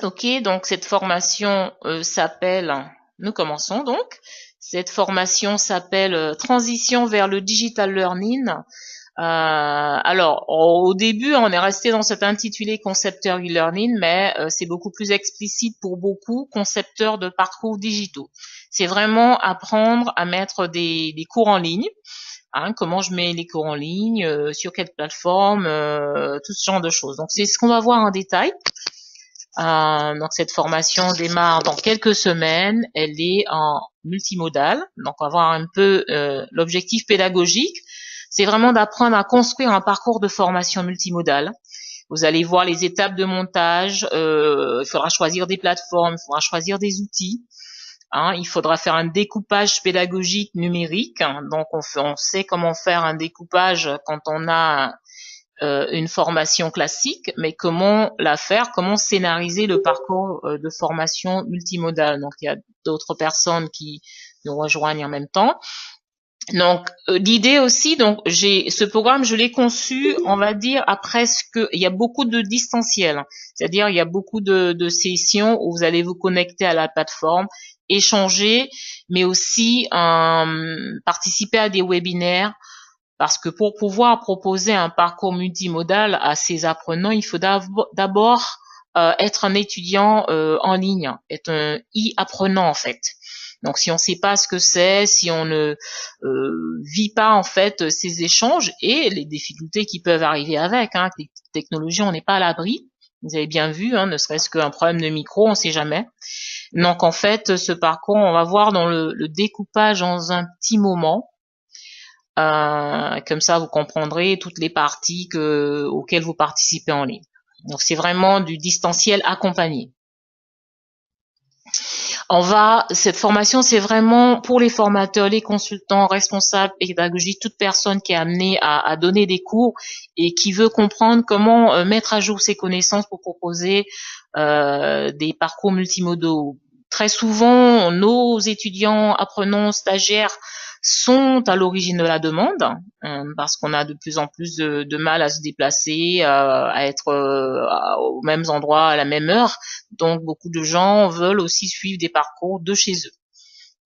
Ok, donc cette formation s'appelle, nous commençons donc, cette formation s'appelle Transition vers le Digital Learning. Alors, au début, on est resté dans cet intitulé concepteur e-learning, mais c'est beaucoup plus explicite pour beaucoup, concepteurs de parcours digitaux. C'est vraiment apprendre à mettre des cours en ligne. Hein, comment je mets les cours en ligne, sur quelle plateforme, tout ce genre de choses. Donc, c'est ce qu'on va voir en détail. Donc cette formation démarre dans quelques semaines. Elle est en multimodal. Donc on va voir un peu l'objectif pédagogique. C'est vraiment d'apprendre à construire un parcours de formation multimodal. Vous allez voir les étapes de montage. Il faudra choisir des plateformes, il faudra choisir des outils. Hein, il faudra faire un découpage pédagogique numérique. Donc on sait comment faire un découpage quand on a une formation classique, mais comment la faire, comment scénariser le parcours de formation multimodale. Donc il y a d'autres personnes qui nous rejoignent en même temps. Donc l'idée aussi, donc j'ai ce programme, je l'ai conçu, on va dire à presque, il y a beaucoup de distanciel, c'est-à-dire il y a beaucoup de sessions où vous allez vous connecter à la plateforme, échanger, mais aussi participer à des webinaires parce que pour pouvoir proposer un parcours multimodal à ces apprenants, il faut d'abord être un étudiant en ligne, être un e-apprenant en fait. Donc si on ne sait pas ce que c'est, si on ne vit pas en fait ces échanges et les difficultés qui peuvent arriver avec, hein, les technologies, on n'est pas à l'abri. Vous avez bien vu, hein, ne serait-ce qu'un problème de micro, on ne sait jamais. Donc en fait, ce parcours, on va voir dans le découpage dans un petit moment. Comme ça, vous comprendrez toutes les parties auxquelles vous participez en ligne. Donc, c'est vraiment du distanciel accompagné. Cette formation, c'est vraiment pour les formateurs, les consultants, responsables pédagogiques, toute personne qui est amenée à donner des cours et qui veut comprendre comment mettre à jour ses connaissances pour proposer des parcours multimodaux. Très souvent, nos étudiants, apprenants, stagiaires sont à l'origine de la demande parce qu'on a de plus en plus de mal à se déplacer, à être aux mêmes endroits à la même heure. Donc beaucoup de gens veulent aussi suivre des parcours de chez eux.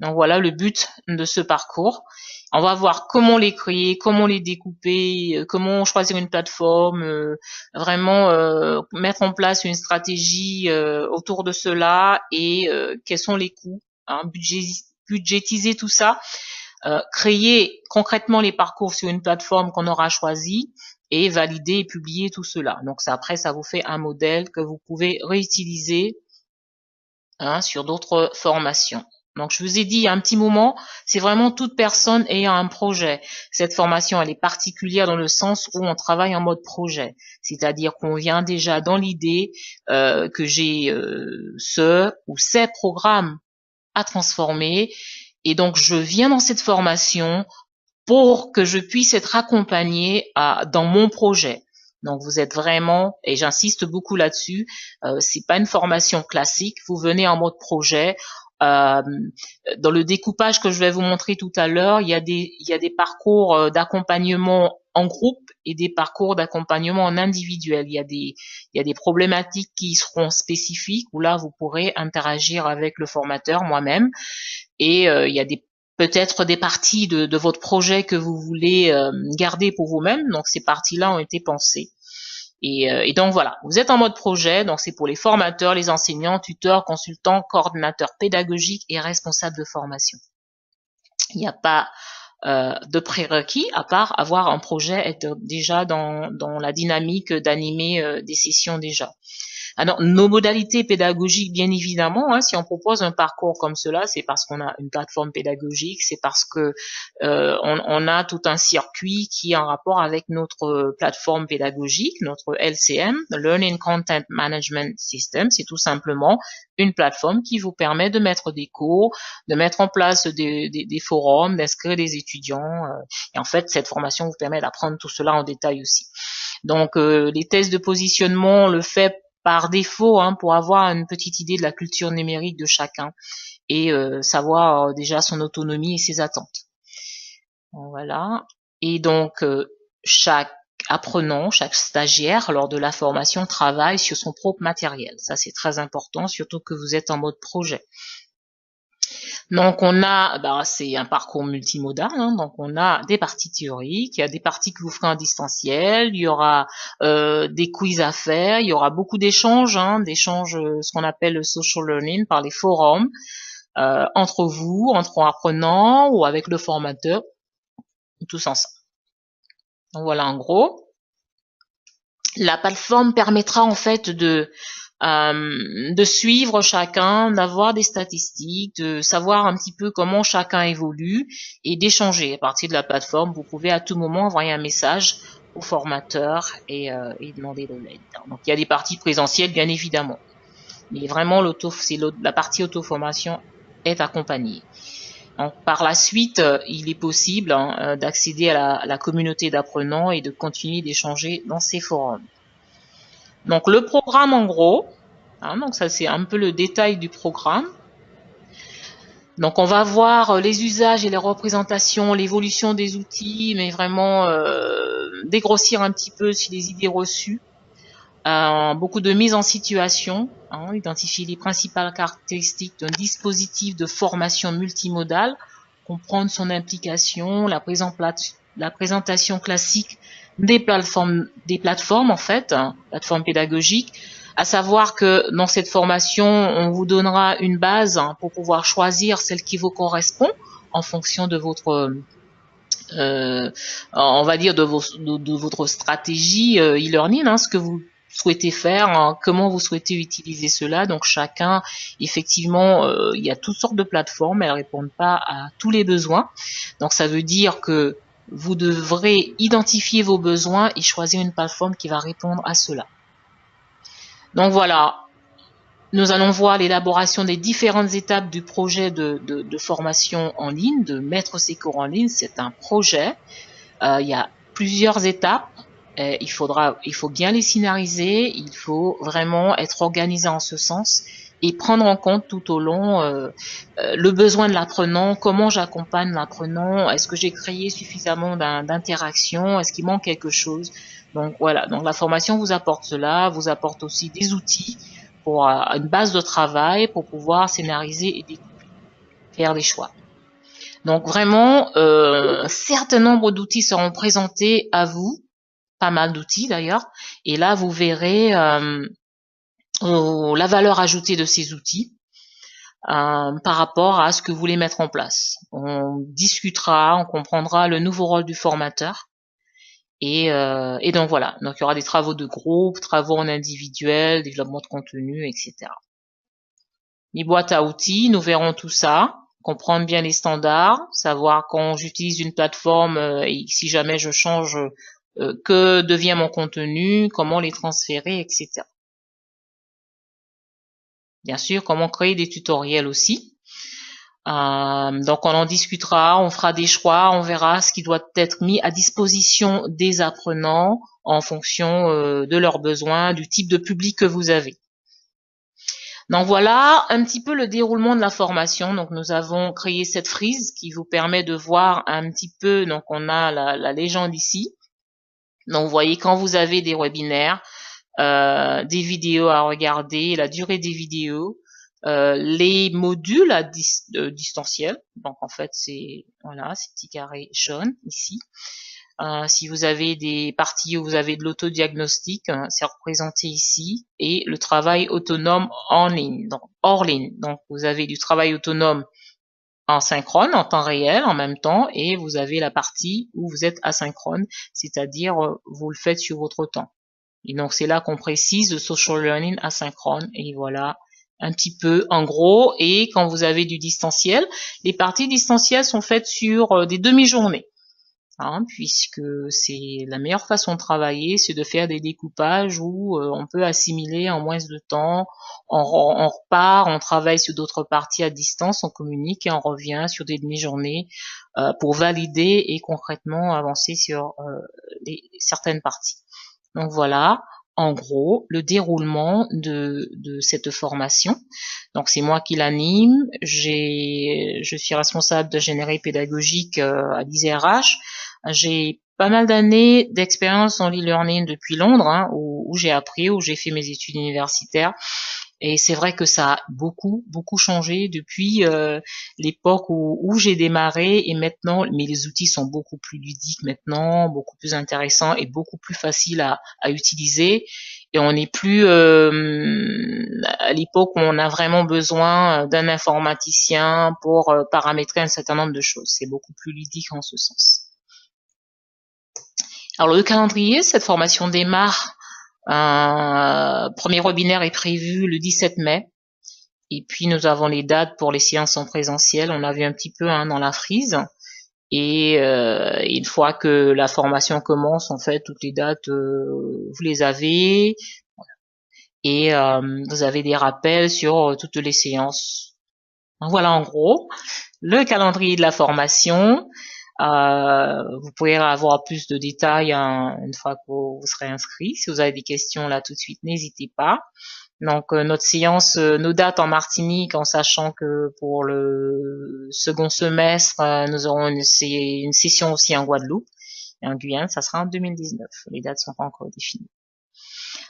Donc voilà le but de ce parcours. On va voir comment les créer, comment les découper, comment choisir une plateforme, vraiment mettre en place une stratégie autour de cela et quels sont les coûts, hein, budgétiser tout ça, créer concrètement les parcours sur une plateforme qu'on aura choisie et valider et publier tout cela. Donc ça, après, ça vous fait un modèle que vous pouvez réutiliser, hein, sur d'autres formations. Donc, je vous ai dit il y a un petit moment, c'est vraiment toute personne ayant un projet. Cette formation, elle est particulière dans le sens où on travaille en mode projet. C'est-à-dire qu'on vient déjà dans l'idée que j'ai ce ou ces programmes à transformer. Et donc, je viens dans cette formation pour que je puisse être accompagnée dans mon projet. Donc vous êtes vraiment, et j'insiste beaucoup là-dessus, c'est pas une formation classique. Vous venez en mode projet. Euh, Dans le découpage que je vais vous montrer tout à l'heure, il y a des parcours d'accompagnement en groupe et des parcours d'accompagnement en individuel. Il y a des problématiques qui seront spécifiques où là vous pourrez interagir avec le formateur, moi-même, et il y a peut-être des parties de votre projet que vous voulez garder pour vous-même. Donc ces parties-là ont été pensées. Et donc voilà, vous êtes en mode projet, donc c'est pour les formateurs, les enseignants, tuteurs, consultants, coordinateurs pédagogiques et responsables de formation. Il n'y a pas de prérequis à part avoir un projet, être déjà dans la dynamique d'animer des sessions déjà. Alors, nos modalités pédagogiques, bien évidemment, hein, si on propose un parcours comme cela, c'est parce qu'on a une plateforme pédagogique, c'est parce que on a tout un circuit qui est en rapport avec notre plateforme pédagogique, notre LCM, Learning Content Management System. C'est tout simplement une plateforme qui vous permet de mettre des cours, de mettre en place des forums, d'inscrire des étudiants. Et en fait, cette formation vous permet d'apprendre tout cela en détail aussi. Donc, les tests de positionnement, on le fait par défaut, hein, pour avoir une petite idée de la culture numérique de chacun et savoir déjà son autonomie et ses attentes. Voilà. Et donc chaque apprenant, chaque stagiaire, lors de la formation, travaille sur son propre matériel. Ça, c'est très important, surtout que vous êtes en mode projet. Donc on a, c'est un parcours multimodal, hein, donc on a des parties théoriques, il y a des parties que vous ferez en distanciel, il y aura des quiz à faire, il y aura beaucoup d'échanges, ce qu'on appelle le social learning par les forums, entre vous, entre apprenants ou avec le formateur, tous ensemble. Donc voilà en gros. La plateforme permettra en fait de suivre chacun, d'avoir des statistiques, de savoir un petit peu comment chacun évolue et d'échanger. À partir de la plateforme, vous pouvez à tout moment envoyer un message au formateur et demander de l'aide. Donc il y a des parties présentielles bien évidemment, mais vraiment la partie auto-formation est accompagnée. Donc, par la suite, il est possible d'accéder à la communauté d'apprenants et de continuer d'échanger dans ces forums. Donc le programme en gros, donc ça c'est un peu le détail du programme. Donc on va voir les usages et les représentations, l'évolution des outils, mais vraiment dégrossir un petit peu sur les idées reçues. Beaucoup de mise en situation, identifier les principales caractéristiques d'un dispositif de formation multimodale, comprendre son implication, la présentation classique des plateformes en fait, plateformes pédagogiques, à savoir que dans cette formation, on vous donnera une base pour pouvoir choisir celle qui vous correspond en fonction de votre on va dire de votre stratégie e-learning, ce que vous souhaitez faire, comment vous souhaitez utiliser cela. Donc chacun, effectivement, il y a toutes sortes de plateformes, elles répondent pas à tous les besoins. Donc ça veut dire que vous devrez identifier vos besoins et choisir une plateforme qui va répondre à cela. Donc voilà, nous allons voir l'élaboration des différentes étapes du projet de formation en ligne, de mettre ces cours en ligne. C'est un projet. Il y a plusieurs étapes. Il faut bien les scénariser. Il faut vraiment être organisé en ce sens et prendre en compte tout au long le besoin de l'apprenant, comment j'accompagne l'apprenant, est-ce que j'ai créé suffisamment d'interaction, est-ce qu'il manque quelque chose. Donc voilà, donc la formation vous apporte cela, vous apporte aussi des outils pour une base de travail pour pouvoir scénariser et découper, faire des choix. Donc vraiment, un certain nombre d'outils seront présentés à vous, pas mal d'outils d'ailleurs, et là vous verrez la valeur ajoutée de ces outils par rapport à ce que vous voulez mettre en place. On discutera, on comprendra le nouveau rôle du formateur, et donc voilà. Donc il y aura des travaux de groupe, travaux en individuel, développement de contenu, etc. Les boîtes à outils, nous verrons tout ça, comprendre bien les standards, savoir quand j'utilise une plateforme et si jamais je change, que devient mon contenu, comment les transférer, etc. Bien sûr, comment créer des tutoriels aussi. Donc on en discutera, on fera des choix, on verra ce qui doit être mis à disposition des apprenants en fonction de leurs besoins, du type de public que vous avez. Donc voilà un petit peu le déroulement de la formation. Donc nous avons créé cette frise qui vous permet de voir un petit peu, donc on a la légende ici. Donc vous voyez quand vous avez des webinaires, des vidéos à regarder, la durée des vidéos, les modules à distanciel. Donc en fait c'est voilà, ces petits carrés jaunes ici. Si vous avez des parties où vous avez de l'autodiagnostic, c'est représenté ici, et le travail autonome en ligne, donc hors ligne. Donc vous avez du travail autonome en synchrone, en temps réel, en même temps, et vous avez la partie où vous êtes asynchrone, c'est-à-dire vous le faites sur votre temps. Et donc c'est là qu'on précise le social learning asynchrone, et voilà un petit peu en gros. Et quand vous avez du distanciel, les parties distancielles sont faites sur des demi-journées. Puisque c'est la meilleure façon de travailler, c'est de faire des découpages où on peut assimiler en moins de temps, on repart, on travaille sur d'autres parties à distance, on communique et on revient sur des demi-journées pour valider et concrètement avancer sur certaines parties. Donc voilà, en gros, le déroulement de cette formation. Donc c'est moi qui l'anime, je suis responsable de générer pédagogique à l'ISRH. J'ai pas mal d'années d'expérience en e-learning depuis Londres, hein, où j'ai appris, où j'ai fait mes études universitaires. Et c'est vrai que ça a beaucoup, beaucoup changé depuis l'époque où j'ai démarré et maintenant, mais les outils sont beaucoup plus ludiques maintenant, beaucoup plus intéressants et beaucoup plus faciles à utiliser. Et on n'est plus à l'époque où on a vraiment besoin d'un informaticien pour paramétrer un certain nombre de choses. C'est beaucoup plus ludique en ce sens. Alors le calendrier, cette formation démarre. Premier webinaire est prévu le 17 mai. Et puis nous avons les dates pour les séances en présentiel. On a vu un petit peu dans la frise. Et une fois que la formation commence, en fait, toutes les dates, vous les avez. Et vous avez des rappels sur toutes les séances. Donc voilà en gros le calendrier de la formation. Vous pouvez avoir plus de détails une fois que vous serez inscrit. Si vous avez des questions là tout de suite, n'hésitez pas. Donc notre séance, nos dates en Martinique, en sachant que pour le second semestre, nous aurons une session aussi en Guadeloupe et en Guyane, ça sera en 2019. Les dates sont pas encore définies.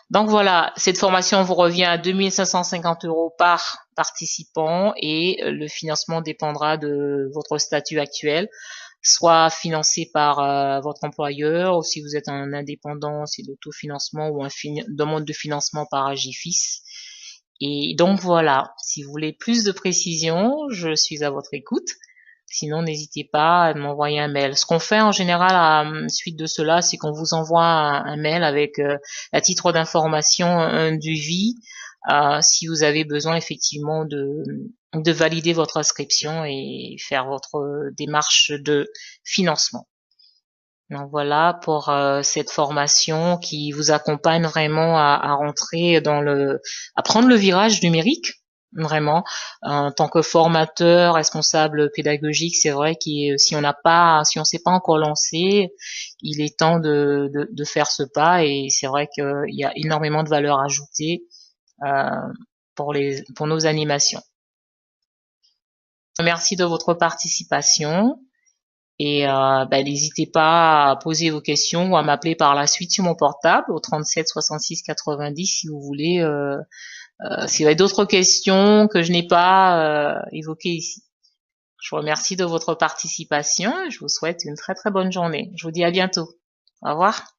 Donc voilà, cette formation vous revient à 2 550 € par participant et le financement dépendra de votre statut actuel, soit financé par votre employeur, ou si vous êtes un indépendant, c'est l'autofinancement ou un demande de financement par Agifis. Et donc voilà, si vous voulez plus de précisions, je suis à votre écoute. Sinon, n'hésitez pas à m'envoyer un mail. Ce qu'on fait en général à suite de cela, c'est qu'on vous envoie un mail avec à titre d'information un devis si vous avez besoin effectivement de valider votre inscription et faire votre démarche de financement. Donc voilà pour cette formation qui vous accompagne vraiment à rentrer à prendre le virage numérique. Vraiment, en tant que formateur, responsable pédagogique, c'est vrai que si on s'est pas encore lancé, il est temps de faire ce pas et c'est vrai qu'il y a énormément de valeur ajoutée euh, pour nos animations. Merci de votre participation. Et n'hésitez pas à poser vos questions ou à m'appeler par la suite sur mon portable au 37 66 90 si vous voulez. S'il y a d'autres questions que je n'ai pas évoquées ici. Je vous remercie de votre participation et je vous souhaite une très très bonne journée. Je vous dis à bientôt. Au revoir.